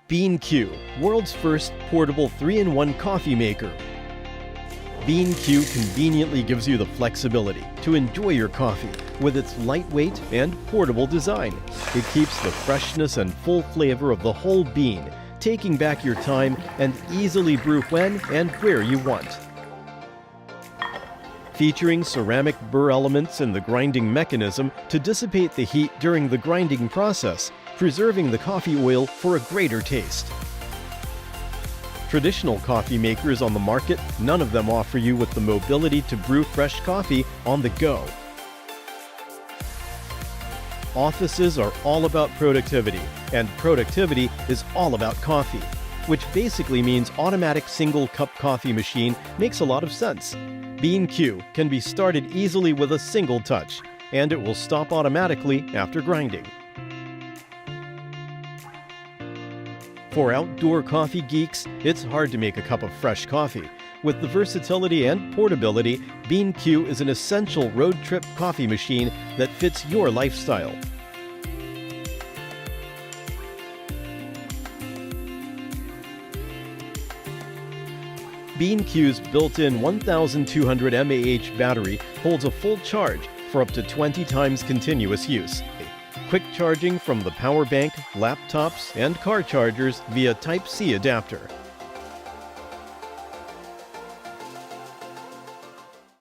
Bean-Q, world's first portable 3-in-1 coffee maker. Bean-Q conveniently gives you the flexibility to enjoy your coffee with its lightweight and portable design. It keeps the freshness and full flavor of the whole bean, taking back your time and easily brew when and where you want. Featuring ceramic burr elements in the grinding mechanism to dissipate the heat during the grinding process, preserving the coffee oil for a greater taste. Traditional coffee makers on the market, none of them offer you with the mobility to brew fresh coffee on the go. Offices are all about productivity, and productivity is all about coffee, which basically means automatic single-cup coffee machine makes a lot of sense. Bean-Q can be started easily with a single touch, and it will stop automatically after grinding. For outdoor coffee geeks, it's hard to make a cup of fresh coffee. With the versatility and portability, Bean-Q is an essential road trip coffee machine that fits your lifestyle. Bean-Q's built-in 1200 mAh battery holds a full charge for up to 20 times continuous use. Quick charging from the power bank, laptops, and car chargers via Type-C adapter.